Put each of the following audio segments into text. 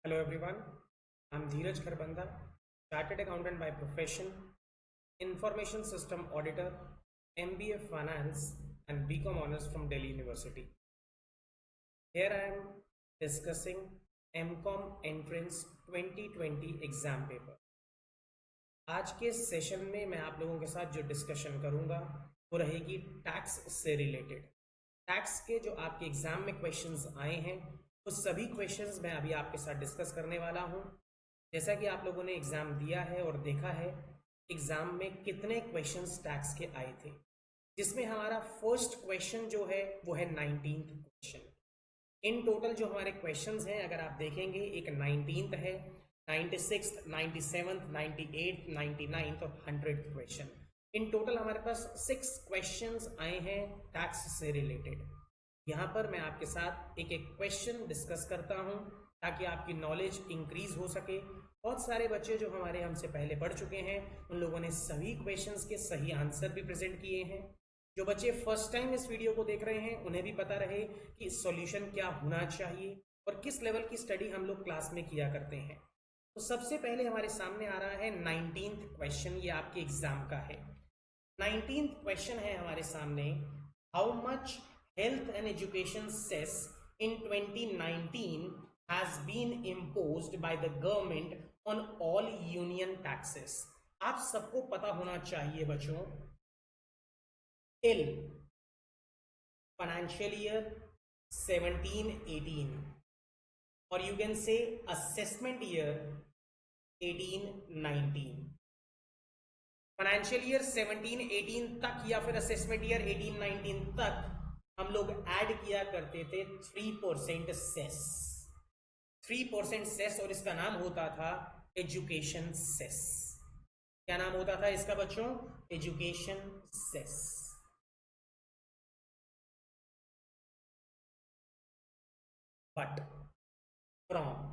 Hello everyone, I'm Dheeraj Kharbanda, Chartered Accountant by profession, Information System Auditor, MBA Finance and BCom Honors from Delhi University. Here I am discussing MCOM Entrance 2020 exam paper. आज के session में मैं आप लोगों के साथ जो discussion करूंगा वो रहेगी टैक्स से रिलेटेड। टैक्स के जो आपके एग्जाम में क्वेश्चंस आए हैं वो सभी क्वेश्चंस मैं अभी आपके साथ डिस्कस करने वाला हूं। जैसा कि आप लोगों ने एग्जाम दिया है और देखा है एग्जाम में कितने क्वेश्चंस टैक्स के आए थे, जिसमें हमारा फर्स्ट क्वेश्चन जो है वो है 19th क्वेश्चन। इन टोटल जो हमारे क्वेश्चंस हैं अगर आप देखेंगे एक 19th है, 96th, 97th, 98th, 99th और 100th क्वेश्चन। इन टोटल हमारे पास 6 क्वेश्चंस आए हैं टैक्स से रिलेटेड। यहाँ पर मैं आपके साथ एक एक क्वेश्चन डिस्कस करता हूँ ताकि आपकी नॉलेज इंक्रीज हो सके। बहुत सारे बच्चे जो हमारे हमसे पहले पढ़ चुके हैं उन लोगों ने सभी क्वेश्चंस के सही आंसर भी प्रेजेंट किए हैं। जो बच्चे फर्स्ट टाइम इस वीडियो को देख रहे हैं उन्हें भी पता रहे कि सॉल्यूशन क्या होना चाहिए और किस लेवल की स्टडी हम लोग क्लास में किया करते हैं। तो सबसे पहले हमारे सामने आ रहा है 19th क्वेश्चन, ये आपके एग्जाम का है। 19th क्वेश्चन है हमारे सामने, how much health and education cess in 2019 has been imposed by the government on all union taxes। आप सबको पता होना चाहिए बच्चों, till financial year 17-18 or you can say assessment year 18-19। Financial year 17-18 तक या फिर असेसमेंट ईयर 18-19 तक हम लोग ऐड किया करते थे 3% सेस। 3% सेस और इसका नाम होता था एजुकेशन सेस। क्या नाम होता था इसका बच्चों? Education cess. But from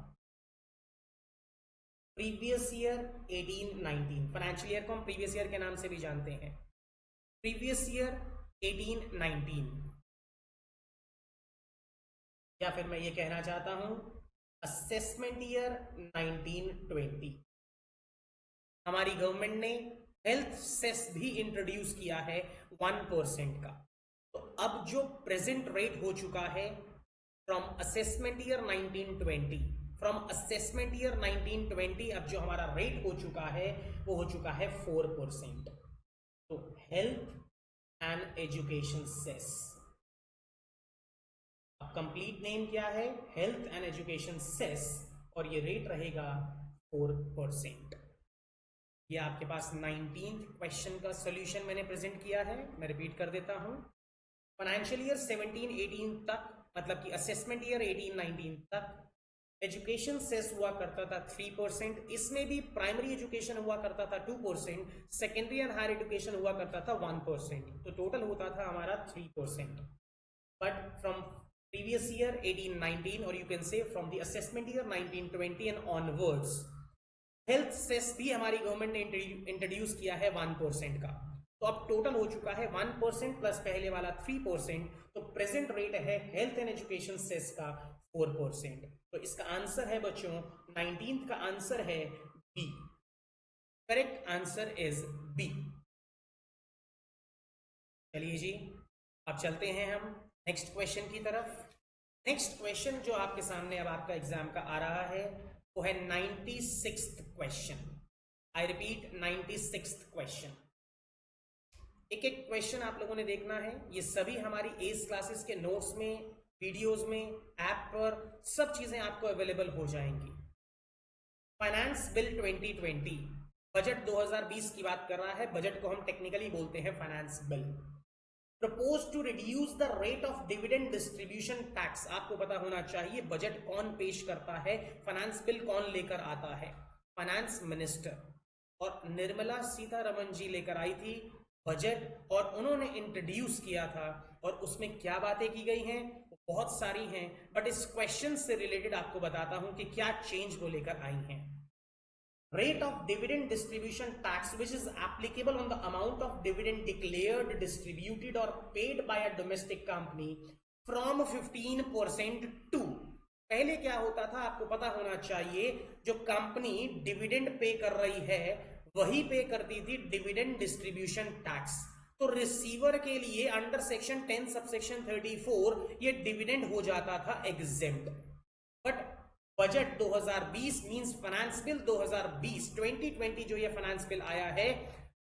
previous year 18-19, financial year को हम प्रीवियस ईयर के नाम से भी जानते हैं, प्रीवियस ईयर 18-19 या फिर मैं ये कहना चाहता हूं असेसमेंट ईयर 19-20 हमारी गवर्नमेंट ने हेल्थ सेस भी इंट्रोड्यूस किया है 1% का। तो अब जो प्रेजेंट रेट हो चुका है from assessment year 19-20, from assessment year 19-20 अब जो हमारा रेट हो चुका है वो हो चुका है 4%। तो health and education cess, complete name क्या है? हेल्थ एंड एजुकेशन सेस, और ये रेट रहेगा 4%। ये आपके पास 19th क्वेश्चन का सॉल्यूशन मैंने प्रेजेंट किया है। मैं रिपीट कर देता हूं, फाइनेंशियल ईयर 17-18 तक मतलब कि असेसमेंट ईयर 18-19 तक एजुकेशन सेस हुआ करता था 3%। इसमें भी प्राइमरी एजुकेशन हुआ करता था 2%, सेकेंडरी एंड हायर एजुकेशन हुआ करता था 1%। तो टोटल होता था हमारा 3%। But from previous year 18-19 or you can say from the assessment year 19-20 and onwards health cess भी हमारी गवर्नमेंट ने इंट्रोड्यूस किया है 1% का। तो अब टोटल हो चुका है 1% प्लस पहले वाला 3%। तो प्रेजेंट रेट है हेल्थ एंड एजुकेशन सेस का 4%। तो इसका आंसर है बच्चों 19th का आंसर है B. Correct answer is B. चलिए जी अब चलते हैं हम नेक्स्ट क्वेश्चन की तरफ। नेक्स्ट क्वेश्चन जो आपके सामने अब आपका एग्जाम का आ रहा है वो है 96th question. I repeat 96th question. एक एक क्वेश्चन आप लोगों ने देखना है। ये सभी हमारी एस क्लासेस के नोट्स में, वीडियोस में, ऐप पर सब चीजें आपको अवेलेबल हो जाएंगी। फाइनेंस बिल 2020 बजट 2020 की बात कर रहा है। बजट को हम टेक्निकली बोलते हैं finance bill. Propose to reduce the rate of dividend distribution tax. आपको पता होना चाहिए बजट कौन पेश करता है, फाइनेंस बिल कौन लेकर आता है? फाइनेंस मिनिस्टर, और निर्मला सीतारमण जी लेकर आई थी बजट और उन्होंने इंट्रोड्यूस किया था। और उसमें क्या बातें की गई हैं? बहुत सारी हैं, बट इस क्वेश्चन से रिलेटेड आपको बताता हूं कि क्या चेंज वो लेकर आई हैं। rate of dividend distribution tax which is applicable on the amount of dividend declared, distributed or paid by a domestic company from 15% to पहले क्या होता था आपको पता होना चाहिए, जो कंपनी डिविडेंड पे कर रही है वही पे करती थी डिविडेंड डिस्ट्रीब्यूशन टैक्स। तो रिसीवर के लिए अंडर सेक्शन 10 सबसेक्शन 34 ये डिविडेंड हो जाता था exempt. But budget 2020 means finance bill 2020 जो ये फाइनेंस बिल आया है,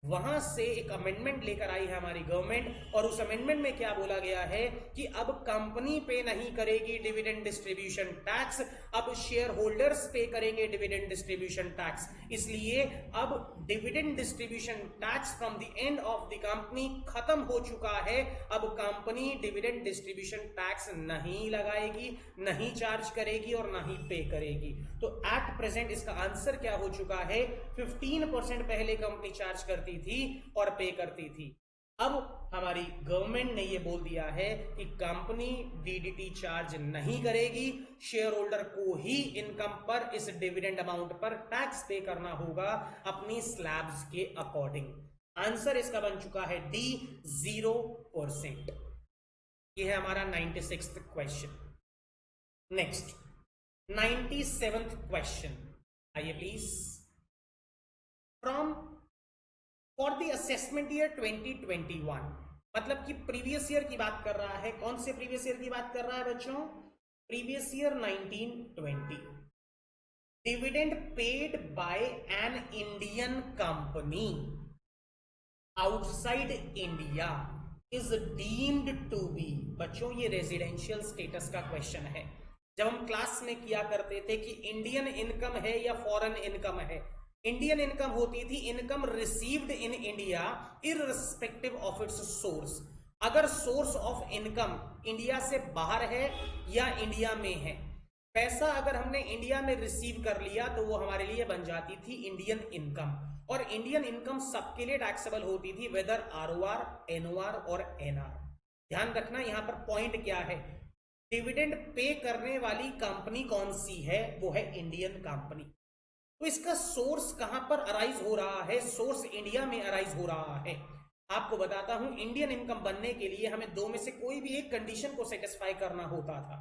वहां से एक अमेंडमेंट लेकर आई है हमारी गवर्नमेंट, और उस अमेंडमेंट में क्या बोला गया है कि अब कंपनी पे नहीं करेगी डिविडेंड डिस्ट्रीब्यूशन टैक्स, अब शेयर होल्डर्स पे करेंगे डिविडेंड डिस्ट्रीब्यूशन टैक्स। इसलिए अब dividend distribution tax from the end of the company खत्म हो चुका है। अब कंपनी डिविडेंड डिस्ट्रीब्यूशन टैक्स नहीं लगाएगी, नहीं चार्ज करेगी और नहीं पे करेगी। तो एट प्रेजेंट इसका आंसर क्या हो चुका है, 15% पहले कंपनी चार्ज करती थी और पे करती थी। अब हमारी गवर्नमेंट ने ये बोल दिया है कि कंपनी डीडीटी चार्ज नहीं करेगी, शेयर होल्डर को ही इनकम पर इस डिविडेंड अमाउंट पर टैक्स पे करना होगा अपनी स्लैब्स के अकॉर्डिंग। आंसर इसका बन चुका है डी 0%। ये है हमारा 96th question. Next 97th question, आइए please. From for the assessment year 2021, मतलब कि प्रीवियस ईयर की बात कर रहा है। कौन से प्रीवियस ईयर की बात कर रहा है बच्चों, previous year 1920। Dividend paid by an Indian company outside India is deemed to be, बच्चों ये रेजिडेंशियल स्टेटस का क्वेश्चन है। जब हम क्लास में किया करते थे कि इंडियन इनकम है या फॉरेन इनकम है, इंडियन इनकम होती थी income received in India irrespective of its source. अगर सोर्स ऑफ इनकम इंडिया से बाहर है या इंडिया में है, पैसा अगर हमने इंडिया में रिसीव कर लिया तो वो हमारे लिए बन जाती थी इंडियन इनकम। और इंडियन इनकम सबके लिए टैक्सेबल होती थी, वेदर आरओआर, एनओआर और एनआर। ध्यान रखना यहां पर पॉइंट क्या है, डिविडेंड पे करने वाली कंपनी कौन सी है, वो है इंडियन कंपनी। तो इसका सोर्स कहां पर अराइज हो रहा है, सोर्स इंडिया में अराइज हो रहा है। आपको बताता हूं, इंडियन इनकम बनने के लिए हमें दो में से कोई भी एक कंडीशन को सेटिस्फाई करना होता था।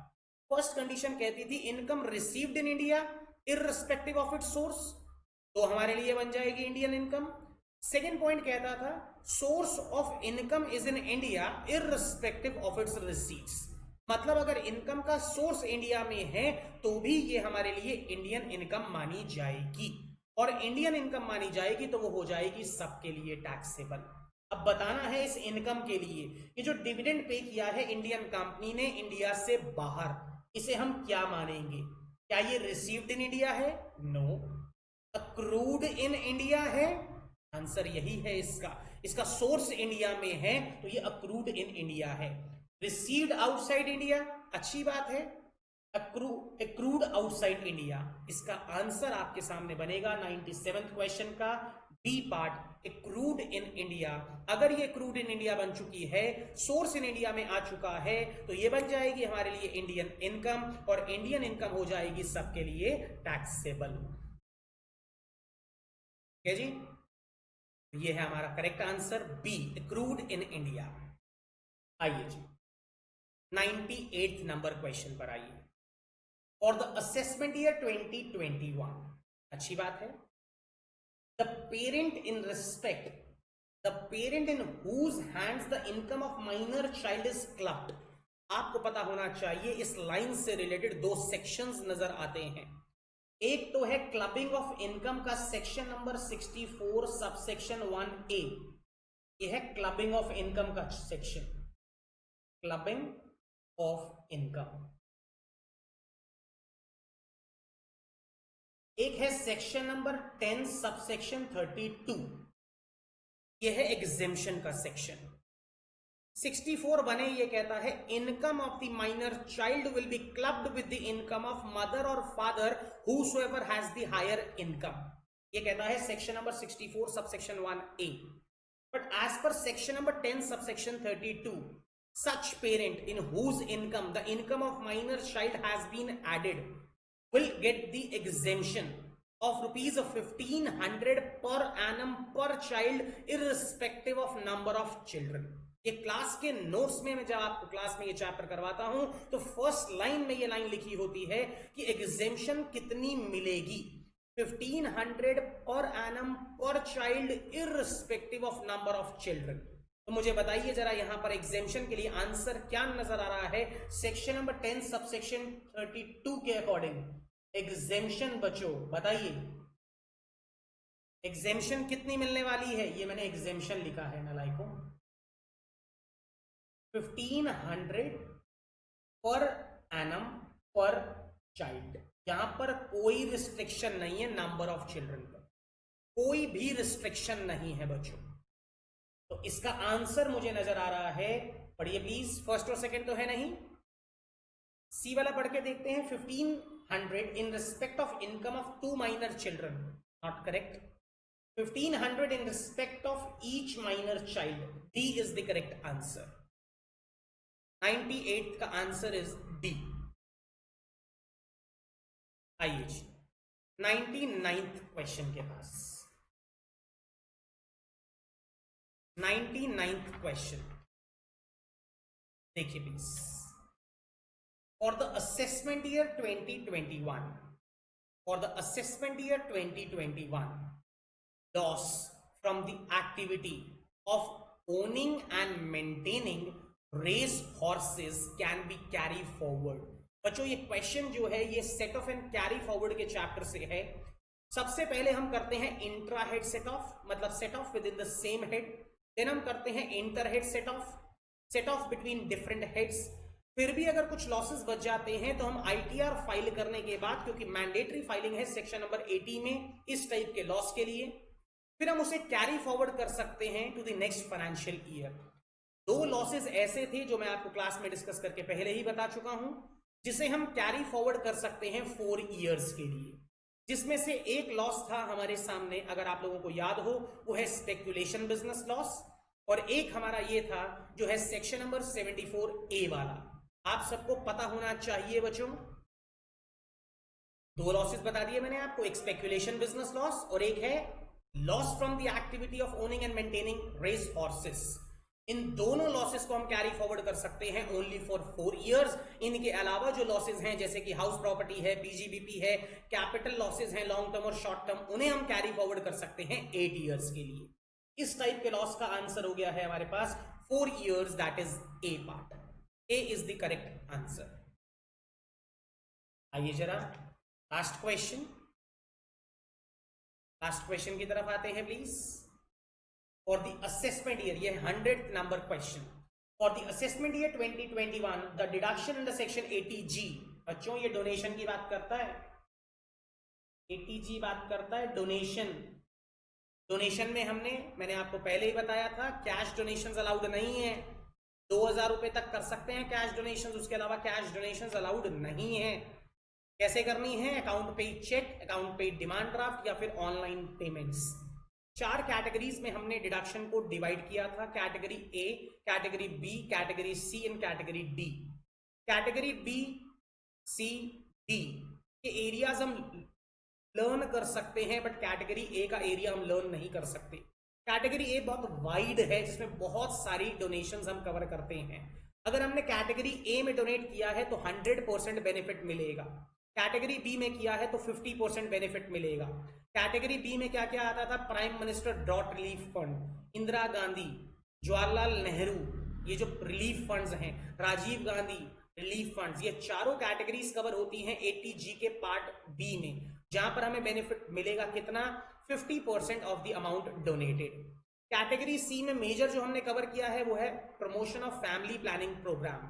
फर्स्ट कंडीशन कहती थी income received in India irrespective of its source, तो हमारे लिए बन जाएगी इंडियन इनकम। सेकेंड पॉइंट कहता था source of income is in India irrespective of its receipts, मतलब अगर इनकम का सोर्स इंडिया में है तो भी ये हमारे लिए इंडियन इनकम मानी जाएगी, और इंडियन इनकम मानी जाएगी तो वो हो जाएगी सबके लिए टैक्सेबल। अब बताना है इस इनकम के लिए ये जो डिविडेंड पे किया है इंडियन कंपनी ने इंडिया से बाहर, इसे हम क्या मानेंगे, क्या ये रिसीव्ड इन इंडिया है, नो। अक्रूड इन इंडिया है, आंसर यही है इसका सोर्स इंडिया में है तो ये अक्रूड इन इंडिया है। रिसीव्ड आउटसाइड इंडिया, अच्छी बात है, अक्रूड आउटसाइड इंडिया, इसका आंसर आपके सामने बनेगा 97th क्वेश्चन का B part, accrued in India. अगर ये अक्रूड इन इंडिया बन चुकी है, सोर्स इन इंडिया में आ चुका है, तो ये बन जाएगी हमारे लिए इंडियन इनकम, और इंडियन इनकम हो जाएगी सबके लिए टैक्सेबल। ठीक है जी, ये है हमारा correct answer B, accrued in India. आइए जी 98th नंबर क्वेश्चन पर आइए। फॉर द असेसमेंट ईयर 2021, अच्छी बात है, the parent in respect, the parent in whose hands the income of minor child is clubbed. आपको पता होना चाहिए इस लाइन से रिलेटेड दो सेक्शंस नजर आते हैं। एक तो है क्लबिंग ऑफ इनकम का सेक्शन नंबर 64 सबसेक्शन 1A, यह है क्लबिंग ऑफ इनकम का सेक्शन, क्लबिंग ऑफ इनकम। एक है सेक्शन नंबर 10 सबसेक्शन 32, यह है एग्जेम्पशन का सेक्शन। 64 बने ये कहता है income of the minor child will be clubbed with the income of mother और father whosoever has the higher income, ये कहता है section number 64 subsection 1A। But as per section number 10 subsection 32, such parent in whose income the income of minor child has been added will get the exemption of rupees 1500 per annum per child irrespective of number of children। ये class के notes में मैं जब आपको class में ये chapter करवाता हूं तो फर्स्ट लाइन में ये लाइन लिखी होती है कि एग्जेम्पशन कितनी मिलेगी, 1500 पर एनम पर child irrespective of number of children. तो मुझे बताइए जरा यहां पर एग्जेम्पशन के लिए आंसर क्या नजर आ रहा है सेक्शन नंबर 10 सबसेक्शन 32 के अकॉर्डिंग। एग्जेम्पशन बच्चों बताइए एग्जेम्पशन कितनी मिलने वाली है, ये मैंने एग्जेम्पशन लिखा है नालायकों, 1500 पर एनम पर चाइल्ड। यहां पर कोई रिस्ट्रिक्शन नहीं है नंबर ऑफ चिल्ड्रन पर, कोई भी रिस्ट्रिक्शन नहीं है बच्चों। तो इसका आंसर मुझे नजर आ रहा है, पढ़िए प्लीज, फर्स्ट और सेकंड तो है नहीं, सी वाला पढ़ के देखते हैं। 1500 in respect of income of 2 minor children, not correct. 1500 in respect of each minor child, D is the correct answer. 98th का आंसर is D। आइए जी 99th क्वेश्चन के पास। 99th क्वेश्चन देखिए please. For the assessment year 2021, for the assessment year 2021, loss from the activity of owning and maintaining race horses can be carried forward। बच्चों ये question जो है ये set off and carry forward के chapter से है। सबसे पहले हम करते हैं इंट्रा हेड सेट ऑफ, मतलब set off within the same head. Then हम करते हैं inter head set off between different heads. फिर भी अगर कुछ लॉसेस बच जाते हैं तो हम आईटीआर फाइल करने के बाद, क्योंकि मैंडेटरी फाइलिंग है सेक्शन नंबर 80 में इस टाइप के लॉस के लिए, फिर हम उसे कैरी फॉरवर्ड कर सकते हैं to the next financial year. 2 losses ऐसे थे जो मैं आपको क्लास में डिस्कस करके पहले ही बता चुका हूं, जिसे हम कैरी फॉरवर्ड कर सकते हैं 4 इयर्स के लिए। जिसमें से एक लॉस था हमारे सामने, अगर आप लोगों को याद हो, वो है स्पेकुलेशन बिजनेस लॉस, और एक हमारा ये था जो है सेक्शन नंबर 74A वाला। आप सबको पता होना चाहिए बच्चों, 2 लॉसेस बता दिए मैंने आपको, एक स्पेकुलेशन बिजनेस लॉस और एक है loss from the activity of owning and maintaining race horses. इन दोनों लॉसेस को हम कैरी फॉरवर्ड कर सकते हैं ओनली फॉर 4 इयर्स। इनके अलावा जो लॉसेस हैं जैसे कि हाउस प्रॉपर्टी है, पीजीबीपी है, कैपिटल लॉसेस हैं लॉन्ग टर्म और शॉर्ट टर्म, उन्हें हम कैरी फॉरवर्ड कर सकते हैं 8 इयर्स के लिए। इस टाइप के लॉस का आंसर हो गया है हमारे पास 4 years, that is a part. A is the correct answer. आइए जरा लास्ट क्वेश्चन की तरफ आते हैं please. For the assessment year, ये 100th number question. For the assessment year 2021, the deduction under section 80G, बच्चों ये डोनेशन की बात करता है, 80G बात करता है डोनेशन। डोनेशन में मैंने आपको पहले ही बताया था कैश डोनेशन अलाउड नहीं है। 2000 रुपए तक कर सकते हैं कैश डोनेशन, उसके अलावा कैश डोनेशन अलाउड नहीं है। कैसे करनी है? Account paid cheque, account paid demand draft या फिर ऑनलाइन पेमेंट्स। 4 कैटेगरीज में हमने डिडक्शन को डिवाइड किया था, category A, category B, category C and category D. Category B, C, D के एरियाज हम लर्न कर सकते हैं, बट कैटेगरी ए का एरिया हम लर्न नहीं कर सकते। कैटेगरी ए बहुत वाइड है, जिसमें बहुत सारी डोनेशंस हम कवर करते हैं। अगर हमने कैटेगरी ए में डोनेट किया है तो 100% बेनिफिट मिलेगा। कैटेगरी बी में किया है तो 50% बेनिफिट मिलेगा। कैटेगरी बी में क्या क्या आता था? Prime minister drought relief fund, Indira Gandhi, Jawaharlal Nehru, ये जो रिलीफ फंड्स हैं, राजीव गांधी रिलीफ फंड्स, ये चारों कैटेगरीज कवर होती हैं 80G के पार्ट बी में, जहां पर हमें बेनिफिट मिलेगा कितना? 50% of the amount donated. Category C में मेजर जो हमने कवर किया है वो है promotion of family planning programme,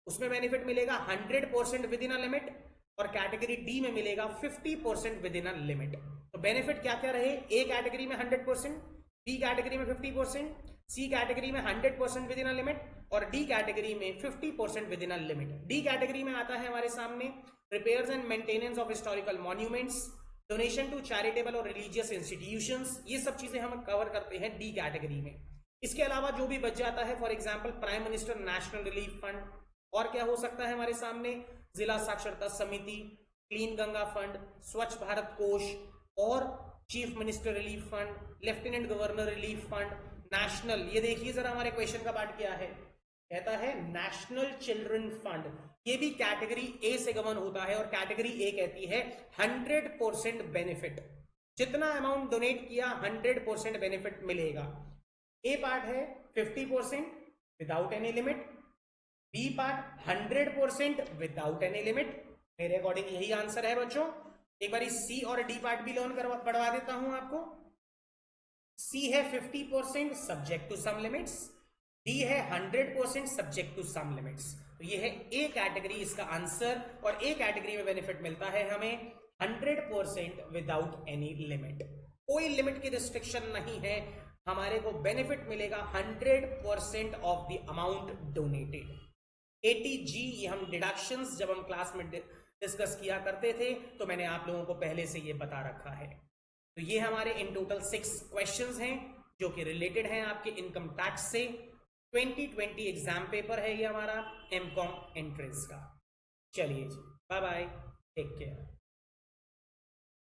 उसमें बेनिफिट मिलेगा 100% विद इन अ लिमिट, और कैटेगरी डी में मिलेगा 50% विद इन अ लिमिट। तो बेनिफिट क्या क्या रहे? ए कैटेगरी में 100%, बी कैटेगरी में 50%, सी कैटेगरी में 100% विद इन अ लिमिट, और डी कैटेगरी में 50% within a limit. D category में आता है हमारे सामने repairs and maintenance of historical monuments, donation to charitable और रिलीजियस इंस्टीट्यूशंस, ये सब चीजें हम कवर करते हैं डी कैटेगरी में। इसके अलावा जो भी बच जाता है, for example prime minister national relief fund, और क्या हो सकता है हमारे सामने? जिला साक्षरता समिति, क्लीन गंगा फंड, स्वच्छ भारत कोष, और chief minister relief fund, lieutenant governor relief fund, national, ये देखिए जरा हमारे क्वेश्चन का पार्ट क्या है, कहता है नेशनल चिल्ड्रन फंड, ये भी कैटेगरी ए से गवर्न होता है और कैटेगरी ए कहती है 100% बेनिफिट, जितना अमाउंट डोनेट किया 100% बेनिफिट मिलेगा। ए पार्ट है 50% without any limit, B part 100% without any limit. मेरे अकॉर्डिंग यही आंसर है बच्चों। एक बार सी और डी पार्ट भी लर्न पढ़वा देता हूं आपको। सी है 50% subject to some limits, D है 100% सब्जेक्ट टू सम लिमिट्स। तो ये है ए कैटेगरी इसका आंसर, और ए कैटेगरी में बेनिफिट मिलता है हमें 100% विदाउट एनी लिमिट, कोई लिमिट की रिस्ट्रिक्शन नहीं है, हमारे को बेनिफिट मिलेगा 100% of the amount donated. 80G ये हम डिडक्शंस जब हम क्लास में डिस्कस किया करते थे तो मैंने आप लोगों को पहले से ये बता रखा है। तो ये हमारे इन टोटल 6 क्वेश्चंस हैं जो कि रिलेटेड हैं आपके इनकम टैक्स से। 2020 एग्जाम पेपर है ये हमारा एमकॉम एंट्रेंस का। चलिए जी, बाय बाय, टेक केयर।